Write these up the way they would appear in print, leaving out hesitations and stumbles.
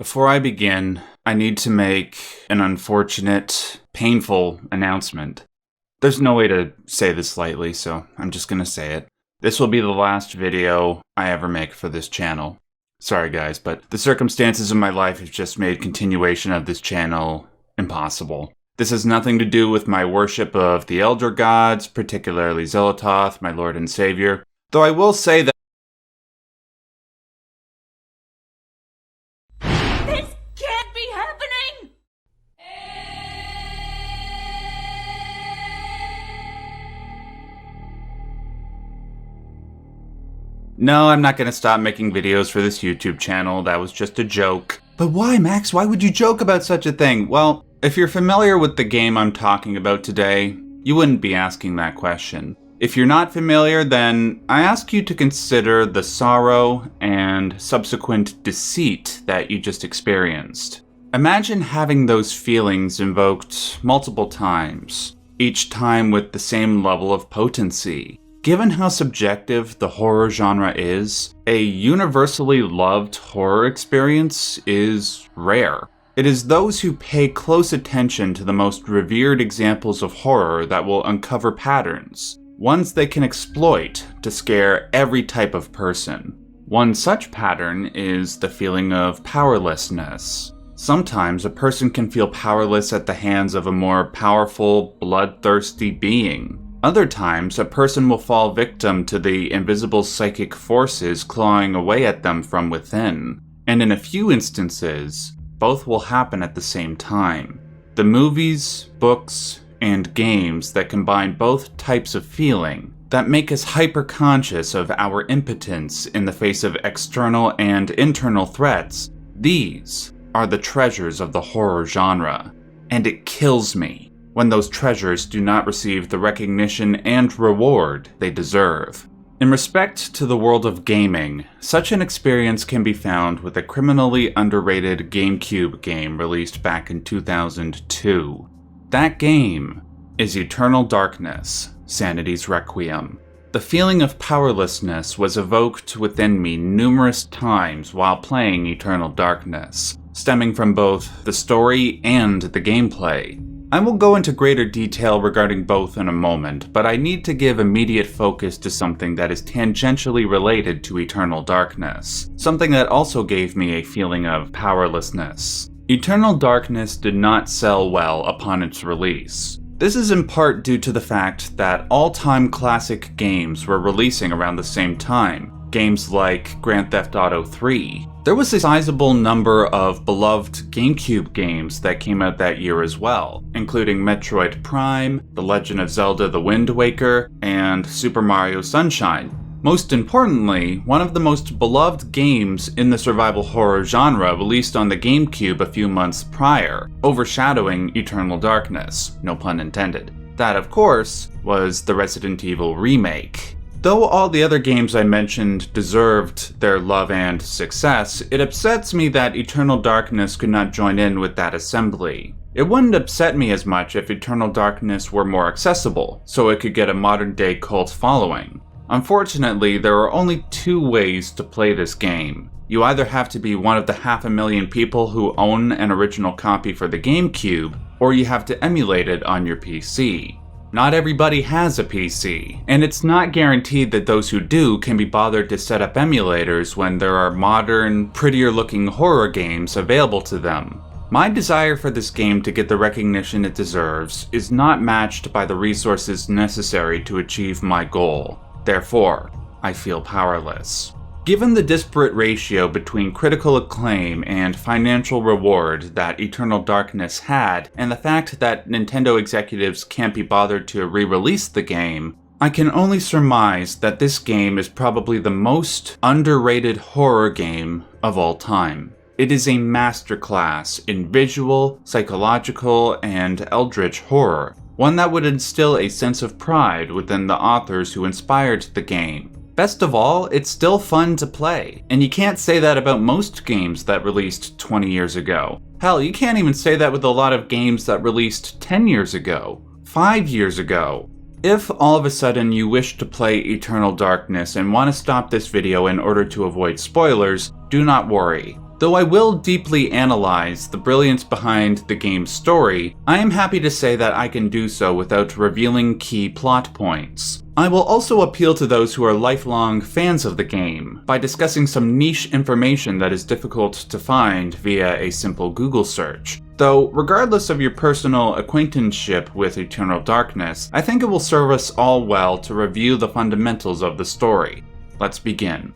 Before I begin, I need to make an unfortunate, painful announcement. There's no way to say this lightly, so I'm just gonna say it. This will be the last video I ever make for this channel. Sorry guys, but the circumstances of my life have just made continuation of this channel impossible. This has nothing to do with my worship of the Elder Gods, particularly Xel'lotath, my Lord and Savior. Though I will say that no, I'm not gonna stop making videos for this YouTube channel. That was just a joke. But why, Max? Why would you joke about such a thing? Well, if you're familiar with the game I'm talking about today, you wouldn't be asking that question. If you're not familiar, then I ask you to consider the sorrow and subsequent deceit that you just experienced. Imagine having those feelings invoked multiple times, each time with the same level of potency. Given how subjective the horror genre is, a universally loved horror experience is rare. It is those who pay close attention to the most revered examples of horror that will uncover patterns, ones they can exploit to scare every type of person. One such pattern is the feeling of powerlessness. Sometimes a person can feel powerless at the hands of a more powerful, bloodthirsty being. Other times, a person will fall victim to the invisible psychic forces clawing away at them from within. And in a few instances, both will happen at the same time. The movies, books, and games that combine both types of feeling, that make us hyper-conscious of our impotence in the face of external and internal threats, these are the treasures of the horror genre. And it kills me when those treasures do not receive the recognition and reward they deserve. In respect to the world of gaming, such an experience can be found with a criminally underrated GameCube game released back in 2002. That game is Eternal Darkness, Sanity's Requiem. The feeling of powerlessness was evoked within me numerous times while playing Eternal Darkness, stemming from both the story and the gameplay. I will go into greater detail regarding both in a moment, but I need to give immediate focus to something that is tangentially related to Eternal Darkness, something that also gave me a feeling of powerlessness. Eternal Darkness did not sell well upon its release. This is in part due to the fact that all-time classic games were releasing around the same time. Games like Grand Theft Auto 3. There was a sizable number of beloved GameCube games that came out that year as well, including Metroid Prime, The Legend of Zelda: The Wind Waker, and Super Mario Sunshine. Most importantly, one of the most beloved games in the survival horror genre released on the GameCube a few months prior, overshadowing Eternal Darkness, no pun intended. That, of course, was the Resident Evil remake. Though all the other games I mentioned deserved their love and success, it upsets me that Eternal Darkness could not join in with that assembly. It wouldn't upset me as much if Eternal Darkness were more accessible, so it could get a modern-day cult following. Unfortunately, there are only two ways to play this game. You either have to be one of the 500,000 people who own an original copy for the GameCube, or you have to emulate it on your PC. Not everybody has a PC, and it's not guaranteed that those who do can be bothered to set up emulators when there are modern, prettier-looking horror games available to them. My desire for this game to get the recognition it deserves is not matched by the resources necessary to achieve my goal. Therefore, I feel powerless. Given the disparate ratio between critical acclaim and financial reward that Eternal Darkness had, and the fact that Nintendo executives can't be bothered to re-release the game, I can only surmise that this game is probably the most underrated horror game of all time. It is a masterclass in visual, psychological, and eldritch horror, one that would instill a sense of pride within the authors who inspired the game. Best of all, it's still fun to play, and you can't say that about most games that released 20 years ago. Hell, you can't even say that with a lot of games that released 10 years ago, 5 years ago. If all of a sudden you wish to play Eternal Darkness and want to stop this video in order to avoid spoilers, do not worry. Though I will deeply analyze the brilliance behind the game's story, I am happy to say that I can do so without revealing key plot points. I will also appeal to those who are lifelong fans of the game by discussing some niche information that is difficult to find via a simple Google search. Though, regardless of your personal acquaintanceship with Eternal Darkness, I think it will serve us all well to review the fundamentals of the story. Let's begin.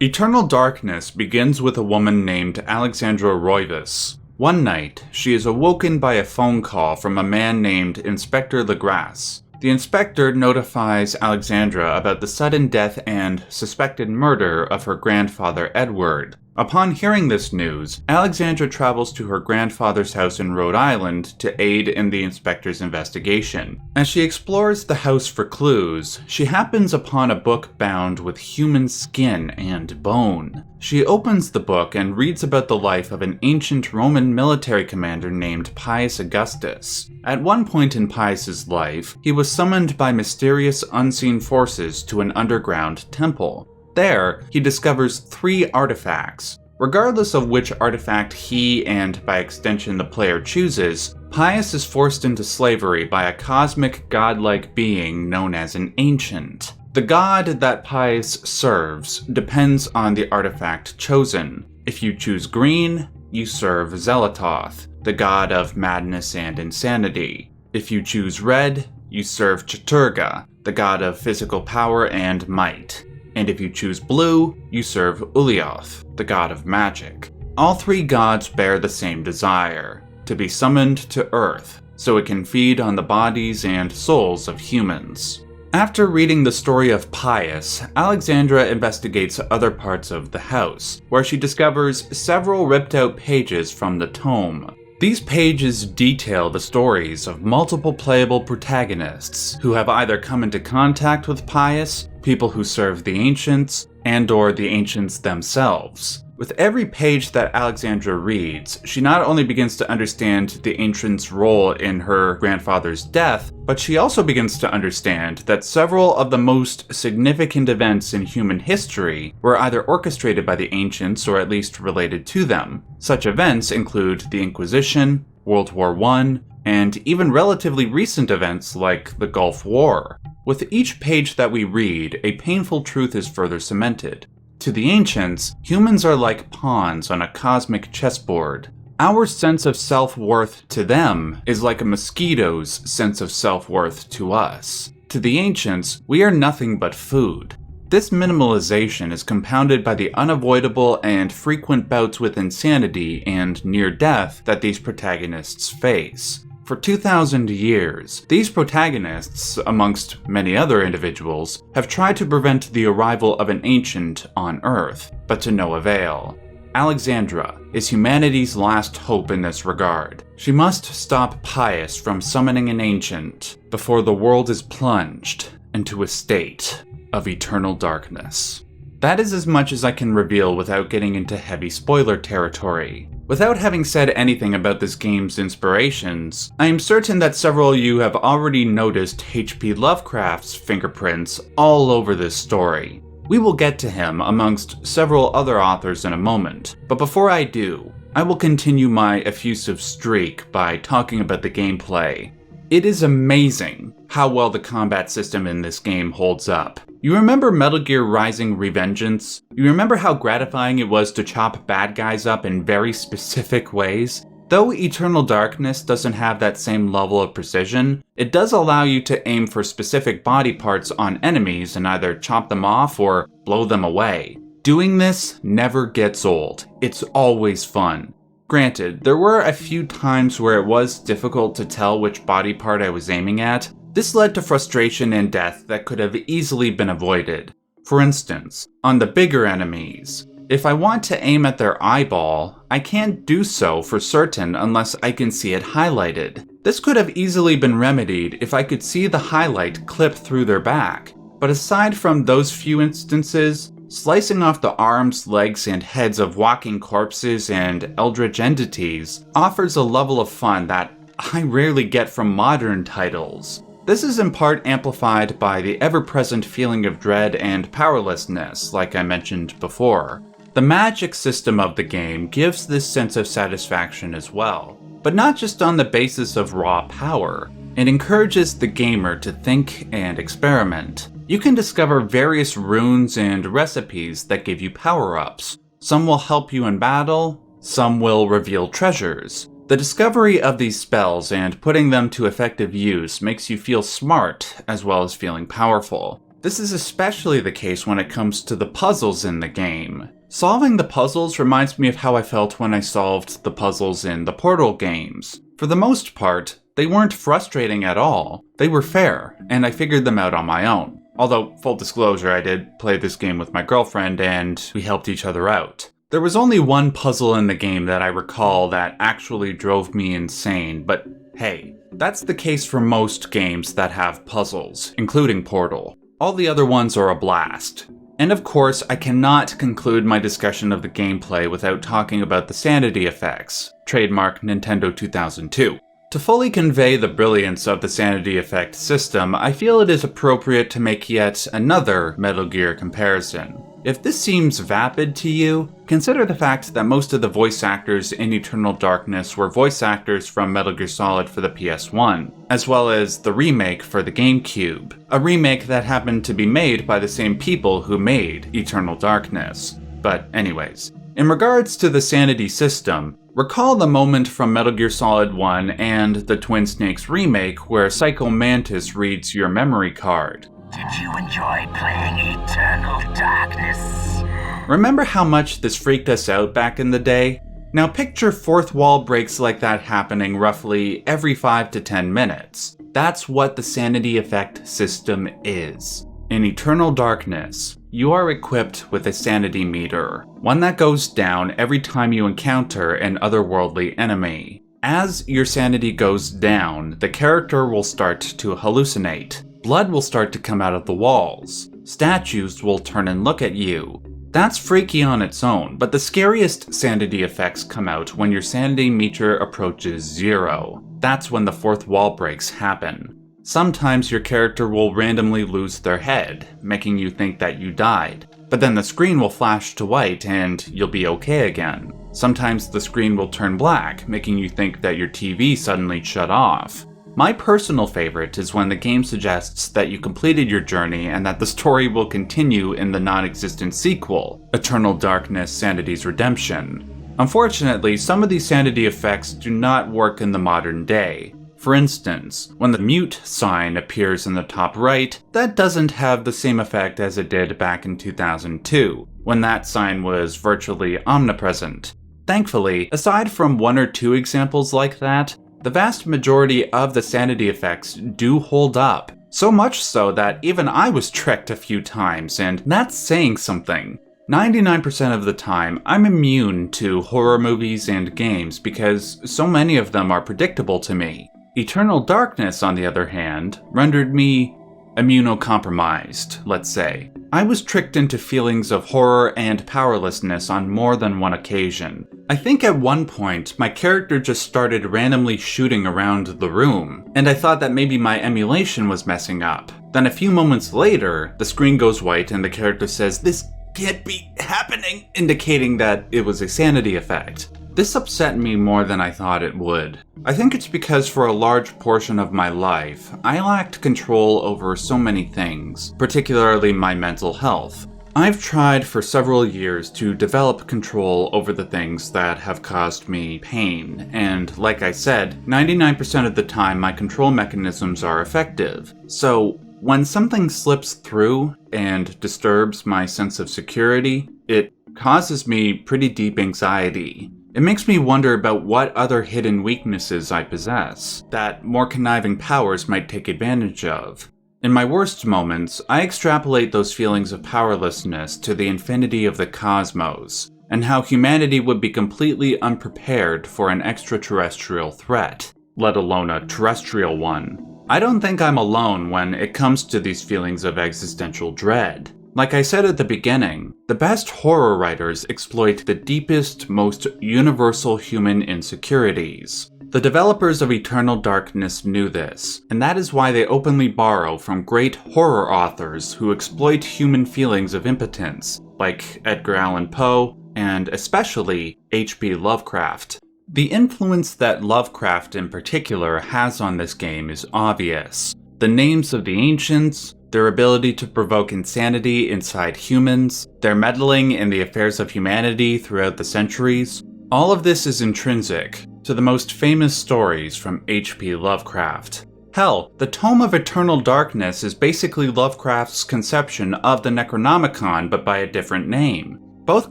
Eternal Darkness begins with a woman named Alexandra Roivas. One night, she is awoken by a phone call from a man named Inspector Legrasse. The inspector notifies Alexandra about the sudden death and suspected murder of her grandfather Edward. Upon hearing this news, Alexandra travels to her grandfather's house in Rhode Island to aid in the inspector's investigation. As she explores the house for clues, she happens upon a book bound with human skin and bone. She opens the book and reads about the life of an ancient Roman military commander named Pius Augustus. At one point in Pius's life, he was summoned by mysterious unseen forces to an underground temple. There, he discovers 3 artifacts. Regardless of which artifact he, and by extension the player, chooses, Pius is forced into slavery by a cosmic godlike being known as an ancient. The god that Pius serves depends on the artifact chosen. If you choose green, you serve Zelatoth, the god of madness and insanity. If you choose red, you serve Chaturga, the god of physical power and might. And if you choose blue, you serve Ulyaoth, the god of magic. All 3 gods bear the same desire, to be summoned to Earth, so it can feed on the bodies and souls of humans. After reading the story of Pius, Alexandra investigates other parts of the house, where she discovers several ripped out pages from the tome. These pages detail the stories of multiple playable protagonists who have either come into contact with Pius, people who serve the Ancients, and/or the Ancients themselves. With every page that Alexandra reads, she not only begins to understand the Ancients' role in her grandfather's death, but she also begins to understand that several of the most significant events in human history were either orchestrated by the Ancients or at least related to them. Such events include the Inquisition, World War I, and even relatively recent events like the Gulf War. With each page that we read, a painful truth is further cemented. To the Ancients, humans are like pawns on a cosmic chessboard. Our sense of self-worth to them is like a mosquito's sense of self-worth to us. To the Ancients, we are nothing but food. This minimalization is compounded by the unavoidable and frequent bouts with insanity and near death that these protagonists face. For 2,000 years, these protagonists, amongst many other individuals, have tried to prevent the arrival of an ancient on Earth, but to no avail. Alexandra is humanity's last hope in this regard. She must stop Pius from summoning an ancient before the world is plunged into a state of eternal darkness. That is as much as I can reveal without getting into heavy spoiler territory. Without having said anything about this game's inspirations, I am certain that several of you have already noticed H.P. Lovecraft's fingerprints all over this story. We will get to him amongst several other authors in a moment, but before I do, I will continue my effusive streak by talking about the gameplay. It is amazing how well the combat system in this game holds up. You remember Metal Gear Rising: Revengeance? You remember how gratifying it was to chop bad guys up in very specific ways? Though Eternal Darkness doesn't have that same level of precision, it does allow you to aim for specific body parts on enemies and either chop them off or blow them away. Doing this never gets old. It's always fun. Granted, there were a few times where it was difficult to tell which body part I was aiming at. This led to frustration and death that could have easily been avoided. For instance, on the bigger enemies, if I want to aim at their eyeball, I can't do so for certain unless I can see it highlighted. This could have easily been remedied if I could see the highlight clip through their back. But aside from those few instances, slicing off the arms, legs, and heads of walking corpses and eldritch entities offers a level of fun that I rarely get from modern titles. This is in part amplified by the ever-present feeling of dread and powerlessness, like I mentioned before. The magic system of the game gives this sense of satisfaction as well, but not just on the basis of raw power. It encourages the gamer to think and experiment. You can discover various runes and recipes that give you power-ups. Some will help you in battle, some will reveal treasures. The discovery of these spells and putting them to effective use makes you feel smart as well as feeling powerful. This is especially the case when it comes to the puzzles in the game. Solving the puzzles reminds me of how I felt when I solved the puzzles in the Portal games. For the most part, they weren't frustrating at all. They were fair, and I figured them out on my own. Although, full disclosure, I did play this game with my girlfriend and we helped each other out. There was only one puzzle in the game that I recall that actually drove me insane, but hey, that's the case for most games that have puzzles, including Portal. All the other ones are a blast. And of course, I cannot conclude my discussion of the gameplay without talking about the sanity effects, trademark Nintendo 2002. To fully convey the brilliance of the sanity effect system, I feel it is appropriate to make yet another Metal Gear comparison. If this seems vapid to you, consider the fact that most of the voice actors in Eternal Darkness were voice actors from Metal Gear Solid for the PS1, as well as the remake for the GameCube, a remake that happened to be made by the same people who made Eternal Darkness. But anyways, in regards to the sanity system, recall the moment from Metal Gear Solid 1 and the Twin Snakes remake where Psycho Mantis reads your memory card. Did you enjoy playing Eternal Darkness? Remember how much this freaked us out back in the day? Now picture fourth wall breaks like that happening roughly every 5 to 10 minutes. That's what the sanity effect system is. In Eternal Darkness, you are equipped with a sanity meter, one that goes down every time you encounter an otherworldly enemy. As your sanity goes down, the character will start to hallucinate. Blood will start to come out of the walls. Statues will turn and look at you. That's freaky on its own, but the scariest sanity effects come out when your sanity meter approaches 0. That's when the fourth wall breaks happen. Sometimes your character will randomly lose their head, making you think that you died. But then the screen will flash to white and you'll be okay again. Sometimes the screen will turn black, making you think that your TV suddenly shut off. My personal favorite is when the game suggests that you completed your journey and that the story will continue in the non-existent sequel, Eternal Darkness: Sanity's Redemption. Unfortunately, some of these sanity effects do not work in the modern day. For instance, when the mute sign appears in the top right, that doesn't have the same effect as it did back in 2002, when that sign was virtually omnipresent. Thankfully, aside from 1 or 2 examples like that, the vast majority of the sanity effects do hold up. So much so that even I was tricked a few times, and that's saying something. 99% of the time, I'm immune to horror movies and games because so many of them are predictable to me. Eternal Darkness, on the other hand, rendered me immunocompromised, let's say. I was tricked into feelings of horror and powerlessness on more than one occasion. I think at one point, my character just started randomly shooting around the room, and I thought that maybe my emulation was messing up. Then a few moments later, the screen goes white and the character says, "This can't be happening," indicating that it was a sanity effect. This upset me more than I thought it would. I think it's because for a large portion of my life, I lacked control over so many things, particularly my mental health. I've tried for several years to develop control over the things that have caused me pain, and like I said, 99% of the time my control mechanisms are effective. So when something slips through and disturbs my sense of security, it causes me pretty deep anxiety. It makes me wonder about what other hidden weaknesses I possess that more conniving powers might take advantage of. In my worst moments, I extrapolate those feelings of powerlessness to the infinity of the cosmos, and how humanity would be completely unprepared for an extraterrestrial threat, let alone a terrestrial one. I don't think I'm alone when it comes to these feelings of existential dread. Like I said at the beginning, the best horror writers exploit the deepest, most universal human insecurities. The developers of Eternal Darkness knew this, and that is why they openly borrow from great horror authors who exploit human feelings of impotence, like Edgar Allan Poe, and especially H.P. Lovecraft. The influence that Lovecraft in particular has on this game is obvious. The names of the ancients, their ability to provoke insanity inside humans, their meddling in the affairs of humanity throughout the centuries, all of this is intrinsic to the most famous stories from H.P. Lovecraft. Hell, the Tome of Eternal Darkness is basically Lovecraft's conception of the Necronomicon but by a different name. Both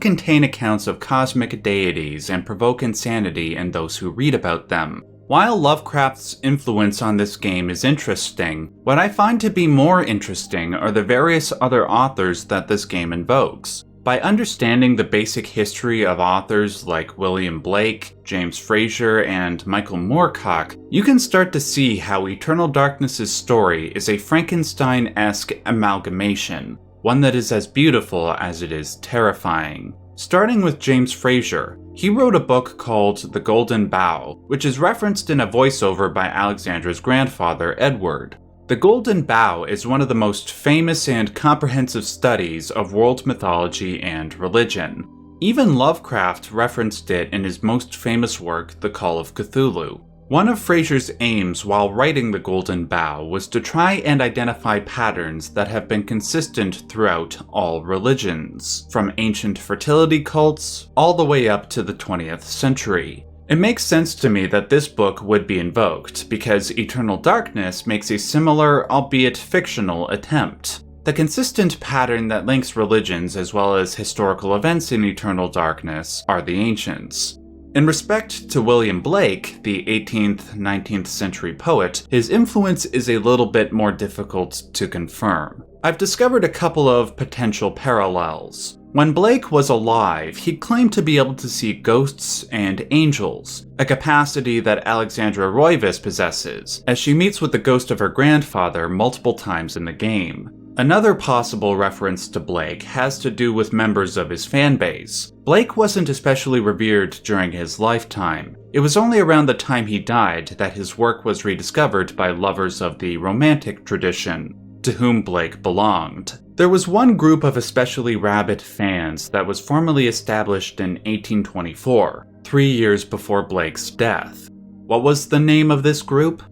contain accounts of cosmic deities and provoke insanity in those who read about them. While Lovecraft's influence on this game is interesting, what I find to be more interesting are the various other authors that this game invokes. By understanding the basic history of authors like William Blake, James Frazer, and Michael Moorcock, you can start to see how Eternal Darkness's story is a Frankenstein-esque amalgamation, one that is as beautiful as it is terrifying. Starting with James Frazer, he wrote a book called The Golden Bough, which is referenced in a voiceover by Alexandra's grandfather, Edward. The Golden Bough is one of the most famous and comprehensive studies of world mythology and religion. Even Lovecraft referenced it in his most famous work, The Call of Cthulhu. One of Frazer's aims while writing The Golden Bough was to try and identify patterns that have been consistent throughout all religions, from ancient fertility cults all the way up to the 20th century. It makes sense to me that this book would be invoked, because Eternal Darkness makes a similar, albeit fictional, attempt. The consistent pattern that links religions as well as historical events in Eternal Darkness are the ancients. In respect to William Blake, the 18th, 19th century poet, his influence is a little bit more difficult to confirm. I've discovered a couple of potential parallels. When Blake was alive, he claimed to be able to see ghosts and angels, a capacity that Alexandra Roivas possesses, as she meets with the ghost of her grandfather multiple times in the game. Another possible reference to Blake has to do with members of his fanbase. Blake wasn't especially revered during his lifetime. It was only around the time he died that his work was rediscovered by lovers of the Romantic tradition, to whom Blake belonged. There was one group of especially rabid fans that was formally established in 1824, 3 years before Blake's death. What was the name of this group?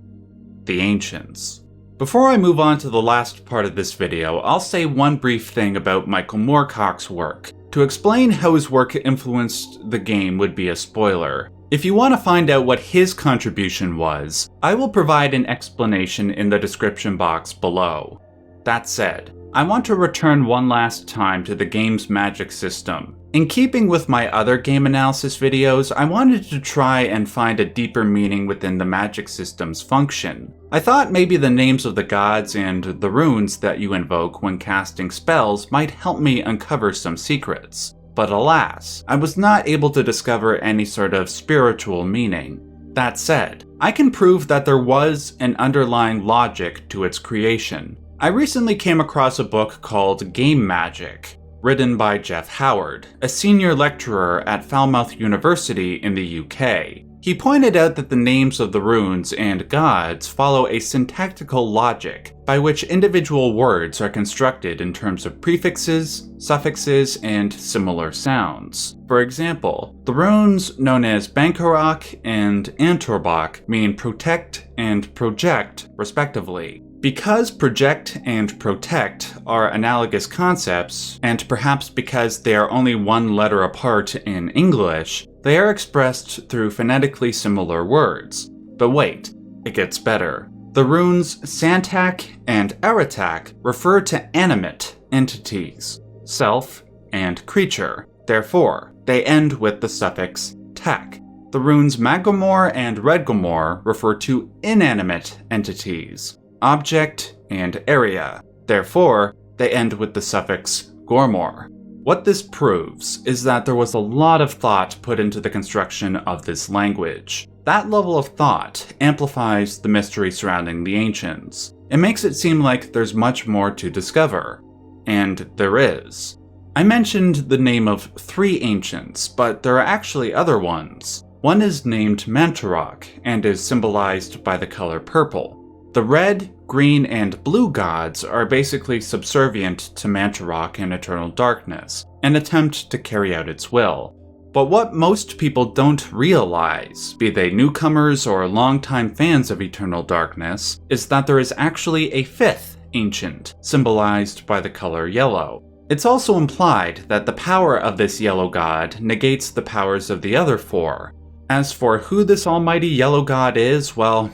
The Ancients. Before I move on to the last part of this video, I'll say one brief thing about Michael Moorcock's work. To explain how his work influenced the game would be a spoiler. If you want to find out what his contribution was, I will provide an explanation in the description box below. That said, I want to return one last time to the game's magic system. In keeping with my other game analysis videos, I wanted to try and find a deeper meaning within the magic system's function. I thought maybe the names of the gods and the runes that you invoke when casting spells might help me uncover some secrets. But alas, I was not able to discover any sort of spiritual meaning. That said, I can prove that there was an underlying logic to its creation. I recently came across a book called Game Magic, written by Jeff Howard, a senior lecturer at Falmouth University in the UK. He pointed out that the names of the runes and gods follow a syntactical logic by which individual words are constructed in terms of prefixes, suffixes, and similar sounds. For example, the runes known as Mantorok and Mantorok mean protect and project, respectively. Because project and protect are analogous concepts, and perhaps because they are only one letter apart in English, they are expressed through phonetically similar words. But wait, it gets better. The runes Santak and Aratak refer to animate entities, self and creature. Therefore, they end with the suffix tak. The runes Magomor and Redgomor refer to inanimate entities, object and area. Therefore, they end with the suffix gormor. What this proves is that there was a lot of thought put into the construction of this language. That level of thought amplifies the mystery surrounding the ancients. It makes it seem like there's much more to discover. And there is. I mentioned the name of 3 ancients, but there are actually other ones. One is named Mantorok and is symbolized by the color purple. The red, green, and blue gods are basically subservient to Mantorok and Eternal Darkness, and attempt to carry out its will. But what most people don't realize, be they newcomers or longtime fans of Eternal Darkness, is that there is actually a fifth ancient, symbolized by the color yellow. It's also implied that the power of this yellow god negates the powers of the other four. As for who this almighty yellow god is, well,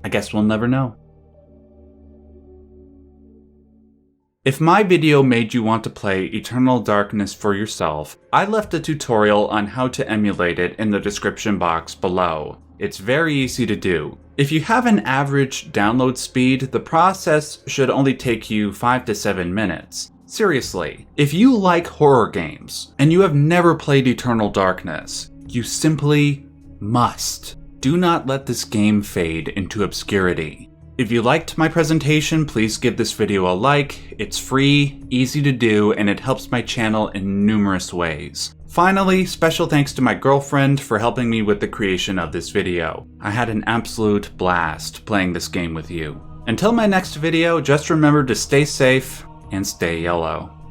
I guess we'll never know. If my video made you want to play Eternal Darkness for yourself, I left a tutorial on how to emulate it in the description box below. It's very easy to do. If you have an average download speed, the process should only take you 5 to 7 minutes. Seriously, if you like horror games and you have never played Eternal Darkness, you simply must. Do not let this game fade into obscurity. If you liked my presentation, please give this video a like. It's free, easy to do, and it helps my channel in numerous ways. Finally, special thanks to my girlfriend for helping me with the creation of this video. I had an absolute blast playing this game with you. Until my next video, just remember to stay safe and stay yellow.